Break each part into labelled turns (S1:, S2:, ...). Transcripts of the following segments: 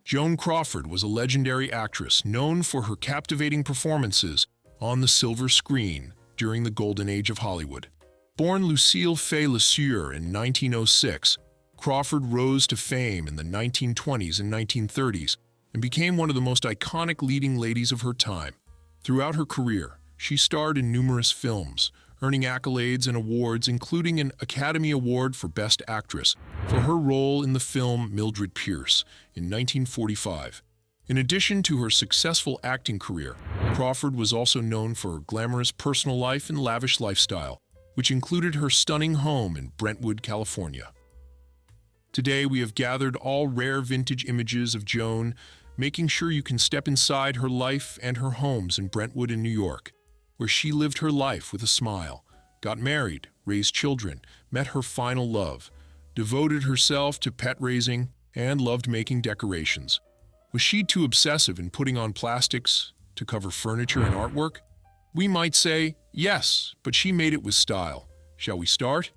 S1: Joan Crawford was a legendary actress known for her captivating performances on the silver screen during the golden age of Hollywood. Born Lucille Fay LeSueur in 1906, Crawford rose to fame in the 1920s and 1930s and became one of the most iconic leading ladies of her time. Throughout her career, she starred in numerous films, earning accolades and awards, including an Academy Award for Best Actress for her role in the film Mildred Pierce in 1945. In addition to her successful acting career, Crawford was also known for her glamorous personal life and lavish lifestyle, which included her stunning home in Brentwood, California. Today, we have gathered all rare vintage images of Joan, making sure you can step inside her life and her homes in Brentwood and New York, where she lived her life with a smile, got married, raised children, met her final love, devoted herself to pet raising, and loved making decorations. Was she too obsessive in putting on plastics to cover furniture and artwork? We might say yes, but she made it with style. Shall we start?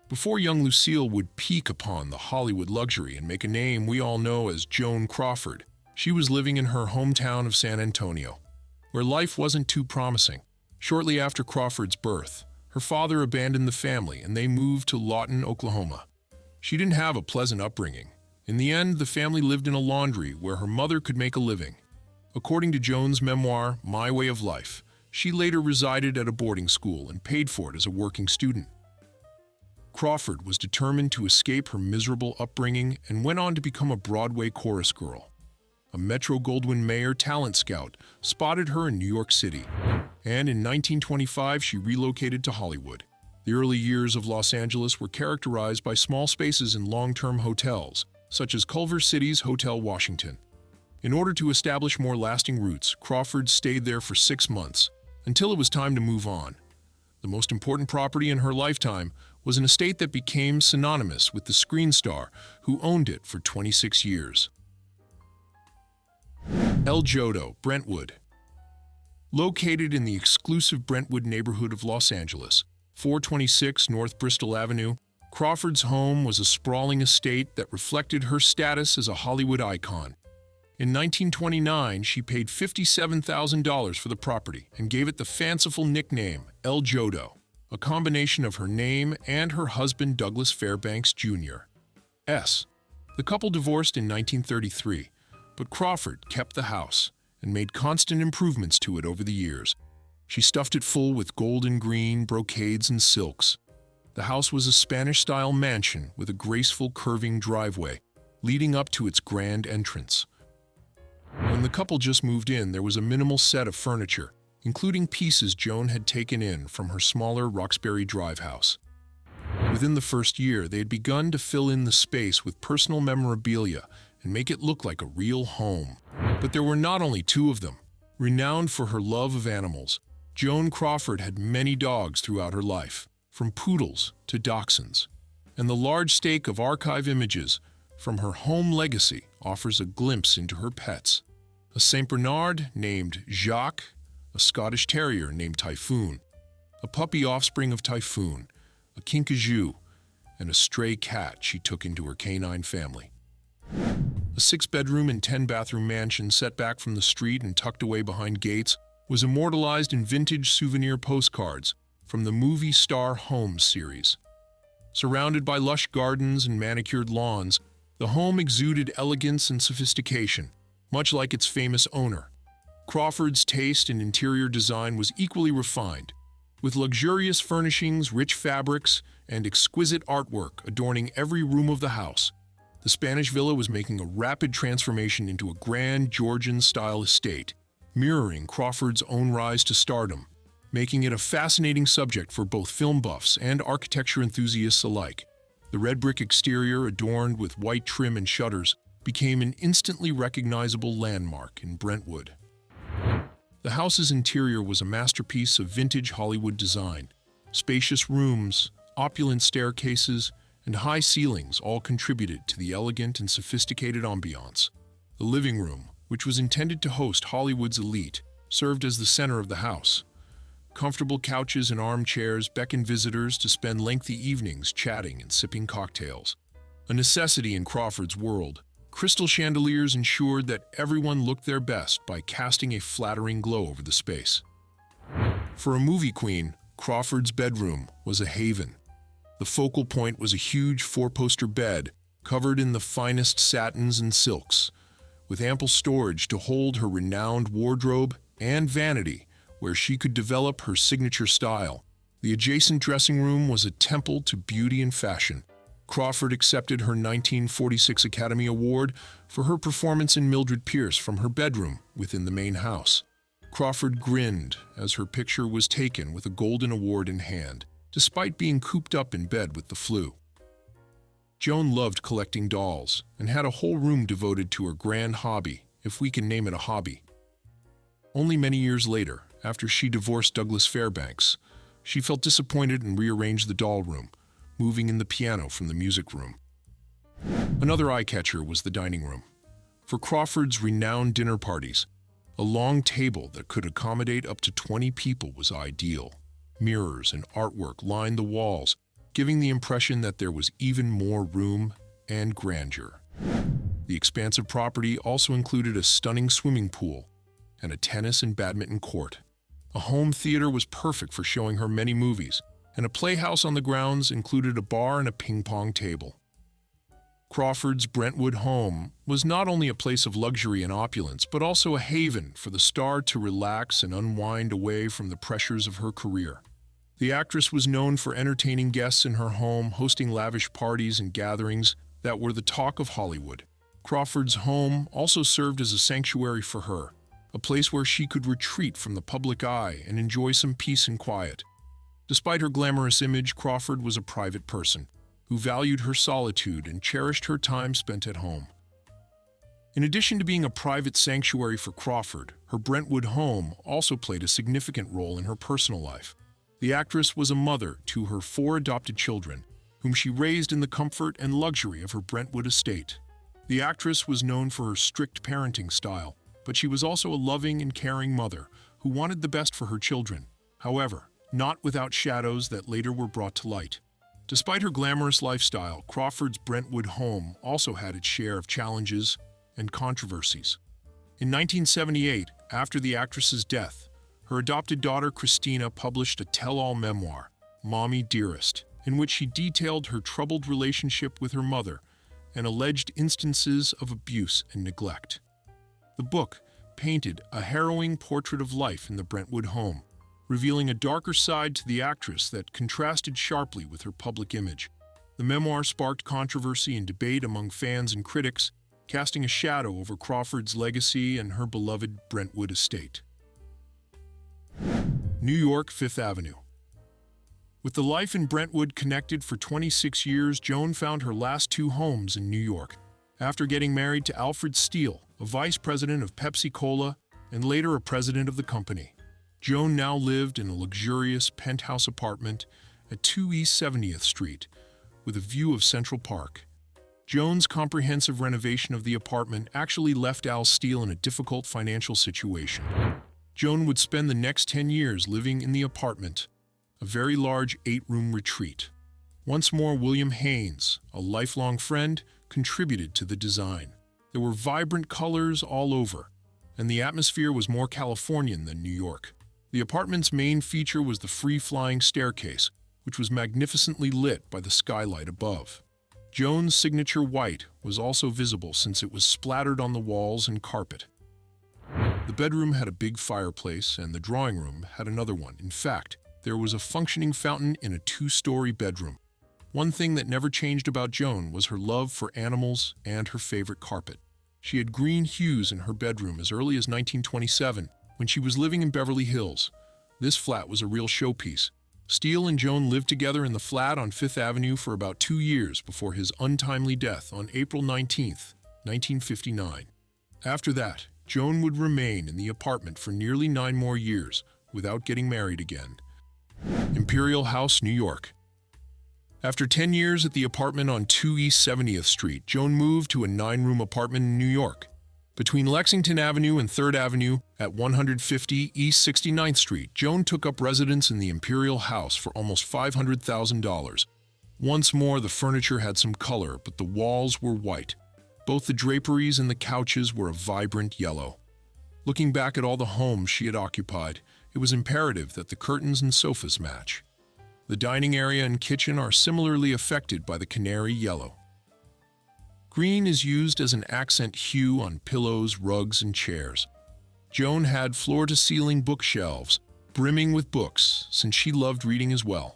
S1: Before young Lucille would peak upon the Hollywood luxury and make a name we all know as Joan Crawford, she was living in her hometown of San Antonio, where life wasn't too promising. Shortly after Crawford's birth, her father abandoned the family and they moved to Lawton, Oklahoma. She didn't have a pleasant upbringing. In the end, the family lived in a laundry where her mother could make a living. According to Joan's memoir, My Way of Life, she later resided at a boarding school and paid for it as a working student. Crawford was determined to escape her miserable upbringing and went on to become a Broadway chorus girl. A Metro-Goldwyn-Mayer talent scout spotted her in New York City, and in 1925 she relocated to Hollywood. The early years of Los Angeles were characterized by small spaces and long-term hotels, such as Culver City's Hotel Washington. In order to establish more lasting roots, Crawford stayed there for 6 months, until it was time to move on. The most important property in her lifetime was an estate that became synonymous with the screen star who owned it for 26 years. El Jodo, Brentwood. Located in the exclusive Brentwood neighborhood of Los Angeles, 426 North Bristol Avenue, Crawford's home was a sprawling estate that reflected her status as a Hollywood icon. In 1929, she paid $57,000 for the property and gave it the fanciful nickname El Jodo, a combination of her name and her husband Douglas Fairbanks Jr. The couple divorced in 1933, but Crawford kept the house and made constant improvements to it over the years. She stuffed it full with gold and green brocades and silks. The house was a Spanish-style mansion with a graceful curving driveway leading up to its grand entrance. When the couple just moved in, there was a minimal set of furniture, including pieces Joan had taken in from her smaller Roxbury Drive house. Within the first year, they had begun to fill in the space with personal memorabilia and make it look like a real home. But there were not only 2 of them. Renowned for her love of animals, Joan Crawford had many dogs throughout her life, from poodles to dachshunds. And the large stake of archive images from her home legacy offers a glimpse into her pets. A St. Bernard named Jacques, a Scottish Terrier named Typhoon, a puppy offspring of Typhoon, a kinkajou, and a stray cat she took into her canine family. A 6-bedroom and 10-bathroom mansion set back from the street and tucked away behind gates was immortalized in vintage souvenir postcards from the movie Star Homes series. Surrounded by lush gardens and manicured lawns, the home exuded elegance and sophistication, much like its famous owner. Crawford's taste in interior design was equally refined, with luxurious furnishings, rich fabrics, and exquisite artwork adorning every room of the house. The Spanish villa was making a rapid transformation into a grand Georgian-style estate, mirroring Crawford's own rise to stardom, making it a fascinating subject for both film buffs and architecture enthusiasts alike. The red brick exterior, adorned with white trim and shutters, became an instantly recognizable landmark in Brentwood. The house's interior was a masterpiece of vintage Hollywood design. Spacious rooms, opulent staircases, and high ceilings all contributed to the elegant and sophisticated ambiance. The living room, which was intended to host Hollywood's elite, served as the center of the house. Comfortable couches and armchairs beckoned visitors to spend lengthy evenings chatting and sipping cocktails. A necessity in Crawford's world, Crystal chandeliers ensured that everyone looked their best by casting a flattering glow over the space. For a movie queen, Crawford's bedroom was a haven. The focal point was a huge four-poster bed covered in the finest satins and silks, with ample storage to hold her renowned wardrobe and vanity where she could develop her signature style. The adjacent dressing room was a temple to beauty and fashion. Crawford accepted her 1946 Academy Award for her performance in Mildred Pierce from her bedroom within the main house. Crawford grinned as her picture was taken with a golden award in hand, despite being cooped up in bed with the flu. Joan loved collecting dolls and had a whole room devoted to her grand hobby, if we can name it a hobby. Only many years later, after she divorced Douglas Fairbanks, she felt disappointed and rearranged the doll room, moving in the piano from the music room. Another eye-catcher was the dining room. For Crawford's renowned dinner parties, a long table that could accommodate up to 20 people was ideal. Mirrors and artwork lined the walls, giving the impression that there was even more room and grandeur. The expansive property also included a stunning swimming pool and a tennis and badminton court. A home theater was perfect for showing her many movies, and a playhouse on the grounds included a bar and a ping-pong table. Crawford's Brentwood home was not only a place of luxury and opulence, but also a haven for the star to relax and unwind away from the pressures of her career. The actress was known for entertaining guests in her home, hosting lavish parties and gatherings that were the talk of Hollywood. Crawford's home also served as a sanctuary for her, a place where she could retreat from the public eye and enjoy some peace and quiet. Despite her glamorous image, Crawford was a private person who valued her solitude and cherished her time spent at home. In addition to being a private sanctuary for Crawford, her Brentwood home also played a significant role in her personal life. The actress was a mother to her 4 adopted children, whom she raised in the comfort and luxury of her Brentwood estate. The actress was known for her strict parenting style, but she was also a loving and caring mother who wanted the best for her children. However, not without shadows that later were brought to light. Despite her glamorous lifestyle, Crawford's Brentwood home also had its share of challenges and controversies. In 1978, after the actress's death, her adopted daughter Christina published a tell-all memoir, Mommy Dearest, in which she detailed her troubled relationship with her mother and alleged instances of abuse and neglect. The book painted a harrowing portrait of life in the Brentwood home, revealing a darker side to the actress that contrasted sharply with her public image. The memoir sparked controversy and debate among fans and critics, casting a shadow over Crawford's legacy and her beloved Brentwood estate. New York, Fifth Avenue. With the life in Brentwood connected for 26 years, Joan found her last 2 homes in New York. After getting married to Alfred Steele, a vice president of Pepsi-Cola and later a president of the company, Joan now lived in a luxurious penthouse apartment at 2 East 70th Street with a view of Central Park. Joan's comprehensive renovation of the apartment actually left Al Steele in a difficult financial situation. Joan would spend the next 10 years living in the apartment, a very large 8-room retreat. Once more, William Haynes, a lifelong friend, contributed to the design. There were vibrant colors all over, and the atmosphere was more Californian than New York. The apartment's main feature was the free-flying staircase, which was magnificently lit by the skylight above. Joan's signature white was also visible since it was splattered on the walls and carpet. The bedroom had a big fireplace, and the drawing room had another one. In fact, there was a functioning fountain in a 2-story bedroom. One thing that never changed about Joan was her love for animals and her favorite carpet. She had green hues in her bedroom as early as 1927, when she was living in Beverly Hills. This flat was a real showpiece. Steele and Joan lived together in the flat on Fifth Avenue for about 2 years before his untimely death on April 19, 1959. After that, Joan would remain in the apartment for nearly 9 more years without getting married again. Imperial House, New York. After 10 years at the apartment on 2 East 70th Street, Joan moved to a 9-room apartment in New York. Between Lexington Avenue and 3rd Avenue at 150 East 69th Street, Joan took up residence in the Imperial House for almost $500,000. Once more, the furniture had some color, but the walls were white. Both the draperies and the couches were a vibrant yellow. Looking back at all the homes she had occupied, it was imperative that the curtains and sofas match. The dining area and kitchen are similarly affected by the canary yellow. Green is used as an accent hue on pillows, rugs, and chairs. Joan had floor-to-ceiling bookshelves, brimming with books, since she loved reading as well.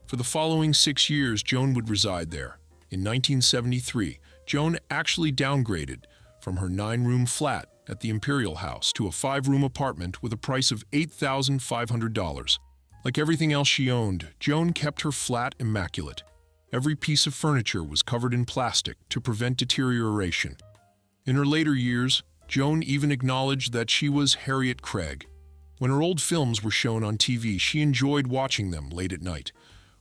S1: For the following 6 years, Joan would reside there. In 1973, Joan actually downgraded from her 9-room flat at the Imperial House to a 5-room apartment with a price of $8,500. Like everything else she owned, Joan kept her flat immaculate. Every piece of furniture was covered in plastic to prevent deterioration. In her later years, Joan even acknowledged that she was Harriet Craig. When her old films were shown on TV, she enjoyed watching them late at night.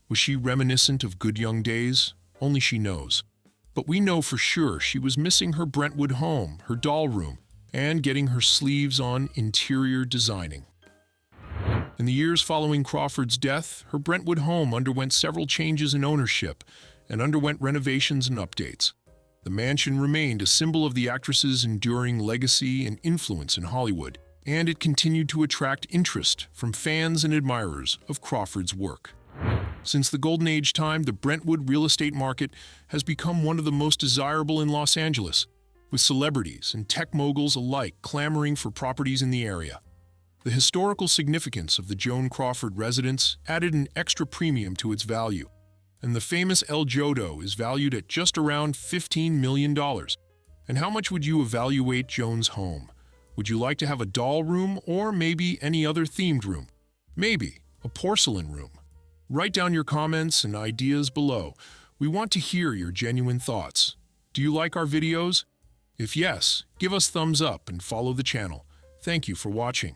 S1: Was she reminiscent of good young days? Only she knows. But we know for sure she was missing her Brentwood home, her doll room, and getting her sleeves on interior designing. In the years following Crawford's death, her Brentwood home underwent several changes in ownership and underwent renovations and updates. The mansion remained a symbol of the actress's enduring legacy and influence in Hollywood, and it continued to attract interest from fans and admirers of Crawford's work. Since the Golden Age time, the Brentwood real estate market has become one of the most desirable in Los Angeles, with celebrities and tech moguls alike clamoring for properties in the area. The historical significance of the Joan Crawford residence added an extra premium to its value, and the famous El Jodo is valued at just around $15 million. And how much would you evaluate Joan's home? Would you like to have a doll room or maybe any other themed room? Maybe a porcelain room? Write down your comments and ideas below. We want to hear your genuine thoughts. Do you like our videos? If yes, give us thumbs up and follow the channel. Thank you for watching.